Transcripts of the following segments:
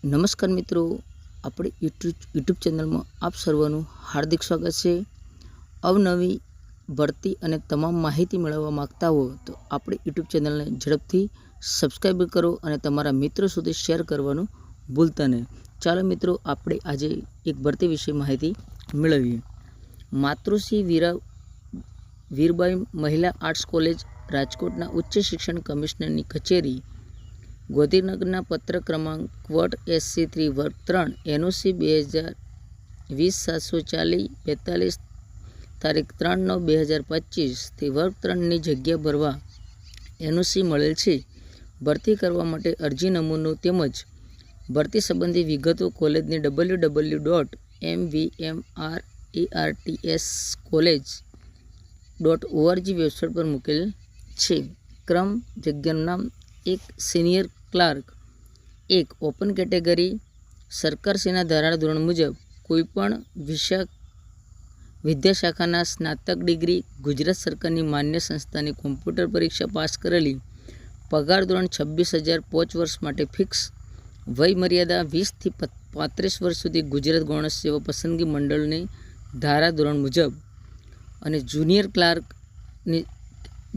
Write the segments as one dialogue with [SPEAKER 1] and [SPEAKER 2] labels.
[SPEAKER 1] નમસ્કાર મિત્રો, આપણે યુટ્યુબ ચેનલમાં આપ સર્વનું હાર્દિક સ્વાગત છે। અવનવી ભરતી અને તમામ માહિતી મેળવવા માંગતા હો તો આપણી યુટ્યુબ ચેનલને ઝડપથી સબસ્ક્રાઈબ કરો અને તમારા મિત્રો સુધી શેર કરવાનું ભૂલતા નહીં। ચાલો મિત્રો, આપણે આજે એક ભરતી વિશે માહિતી મેળવીએ। માતૃશ્રી વીરબાઈ મહિલા આર્ટ્સ કોલેજ રાજકોટના ઉચ્ચ શિક્ષણ કમિશનરની કચેરી ગોધીનગરના પત્ર ક્રમાંક ક્વટ SC3 વર્ગ 3 NOC 2020-740-42 તારીખ 3/9/2025 થી વર્ગ 3ની જગ્યા ભરવા NOC મળેલ છે। ભરતી કરવા માટે અરજી નમૂનો તેમજ ભરતી સંબંધી વિગતો કોલેજની www.mvmerartscollege.org વેબસાઇટ પર મૂકેલ છે। ક્રમ જગ્યાનું નામ: 1 સિનિયર ક્લાર્ક। 1 open category. સરકારશ્રીના ધારાધોરણ મુજબ કોઈપણ વિદ્યાશાખાના સ્નાતક ડિગ્રી, ગુજરાત સરકારની માન્ય સંસ્થાની કોમ્પ્યુટર પરીક્ષા પાસ કરેલી। પગાર ધોરણ 26,000 5 વર્ષ માટે ફિક્સ। વય મર્યાદા 20 થી 35 વર્ષ સુધી ગુજરાત ગૌણ સેવા પસંદગી મંડળની ધારાધોરણ મુજબ। અને જુનિયર ક્લાર્કની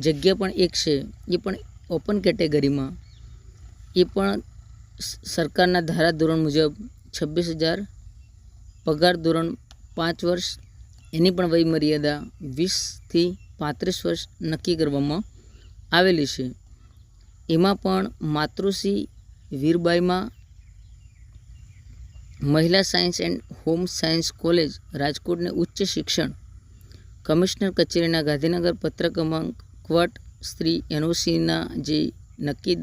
[SPEAKER 1] જગ્યા પણ એક છે, એ પણ ઓપન કેટેગરીમાં, એ પણ સરકારના ધારાધોરણ મુજબ 26,000 પગાર ધોરણ 5 વર્ષ, એની પણ વય મર્યાદા 20 થી 35 વર્ષ નક્કી કરવામાં આવેલી છે। એમાં પણ માતૃશ્રી વીરબાઈમાં મહિલા science and home science college રાજકોટને ઉચ્ચ શિક્ષણ કમિશનર કચેરીના ગાંધીનગર પત્ર ક્રમાંક ક્વટ NOCના જે નક્કી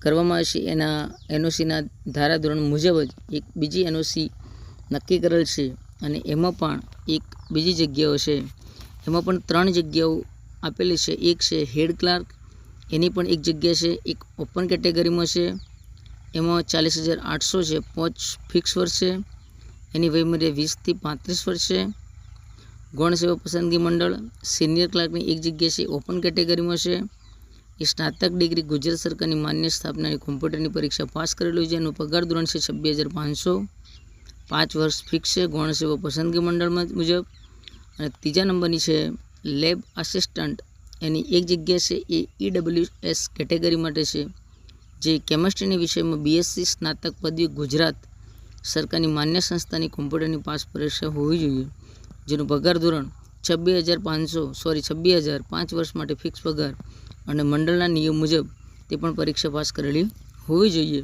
[SPEAKER 1] કરવામાં આવે છે એના NOCના ધારાધોરણ મુજબ જ એક બીજી NOC નક્કી કરેલ છે। અને એમાં પણ એક બીજી જગ્યાઓ છે, એમાં પણ 3 જગ્યાઓ આપેલી છે। એક છે હેડ ક્લાર્ક, એની પણ એક જગ્યા છે। એક ઓપન કેટેગરીમાં છે, એમાં 40,800 છે, 5 ફિક્સ વર્ષ છે, એની વયમર્યાદા 20 થી 35 વર્ષ છે। ગૌણ સેવા પસંદગી મંડળ સિનિયર ક્લાર્કની એક જગ્યા છે, ઓપન કેટેગરીમાં છે। એ સ્નાતક ડિગ્રી, ગુજરાત સરકારની માન્ય સ્થાપનાની કોમ્પ્યુટરની પરીક્ષા પાસ કરેલું છે। એનું પગાર ધોરણ છે 26,500, 5 વર્ષ ફિક્સ છે ગૌણ સેવા પસંદગી મંડળમાં મુજબ। અને ત્રીજા નંબરની છે લેબ આસિસ્ટન્ટ, એની એક જગ્યા છે, એ EWS કેટેગરી માટે છે, જે કેમેસ્ટ્રીની વિષયમાં BSc સ્નાતક પદવી ગુજરાત સરકારની માન્ય સંસ્થાની કોમ્પ્યુટરની પાસ પરીક્ષા હોવી જોઈએ, જેનું પગાર ધોરણ 26,000 5 વર્ષ માટે ફિક્સ પગાર અને મંડળના નિયમ મુજબ તે પણ પરીક્ષા પાસ કરેલી હોવી જોઈએ।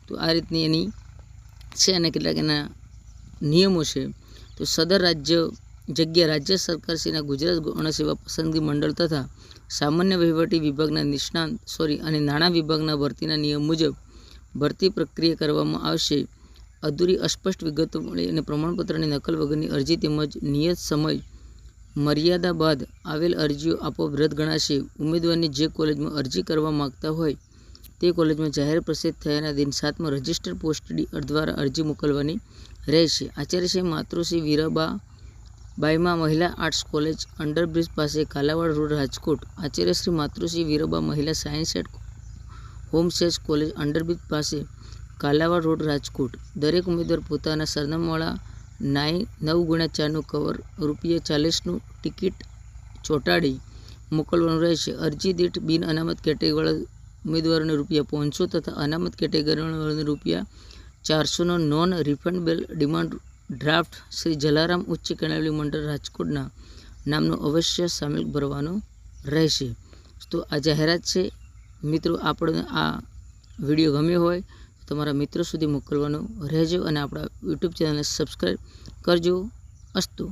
[SPEAKER 1] તો આ રીતની એની છે અને કેટલાક એના નિયમો છે। તો સદર જગ્યા રાજ્ય સરકારશ્રીના ગુજરાત ગૌણ સેવા પસંદગી મંડળ તથા સામાન્ય વહીવટી વિભાગના અને નાણાં વિભાગના ભરતીના નિયમ મુજબ ભરતી પ્રક્રિયા કરવામાં આવશે। અધૂરી અસ્પષ્ટ વિગતો મળી અને પ્રમાણપત્રની નકલ વગરની અરજી તેમજ નિયત સમય મર્યાદા બાદ આવેલ અરજીઓ આપોઆપ રદ ગણાશે। ઉમેદવારની જે કોલેજમાં અરજી કરવા માંગતા હોય તે કોલેજમાં જાહેર પ્રસિદ્ધ થયાના દિન 7માં રજિસ્ટર પોસ્ટ દ્વારા અરજી મોકલવાની રહેશે। આચાર્ય શ્રી માતૃશ્રી વીરબાઈમાં મહિલા આર્ટ્સ કોલેજ અંડરબ્રિજ પાસે, કાલાવાડ રોડ, રાજકોટ। આચાર્ય શ્રી માતૃશ્રી વીરબા મહિલા science and home science college underbridge પાસે, કાલાવાડ રોડ, રાજકોટ। દરેક ઉમેદવાર પોતાના સરનામાવાળા 9x4નું કવર ₹40નું ટિકિટ ચોંટાડી મોકલવાનું રહેશે। અરજી દીઠ બિન અનામત કેટેગરીવાળા ઉમેદવારોને ₹500 તથા અનામત કેટેગરીવાળાને ₹400નો non refundable demand draft Shri Jalaram ઉચ્ચ કેળવણી મંડળ રાજકોટના નામનો અવશ્ય સામેલ ભરવાનો રહેશે। તો આ જાહેરાત છે મિત્રો, આપણને આ વિડીયો ગમ્યો હોય તો તમારા મિત્રો સુધી મોકલવાનો રહેજો અને આપણા યુટ્યુબ ચેનલને સબસ્ક્રાઈબ કરજો। અસ્તુ।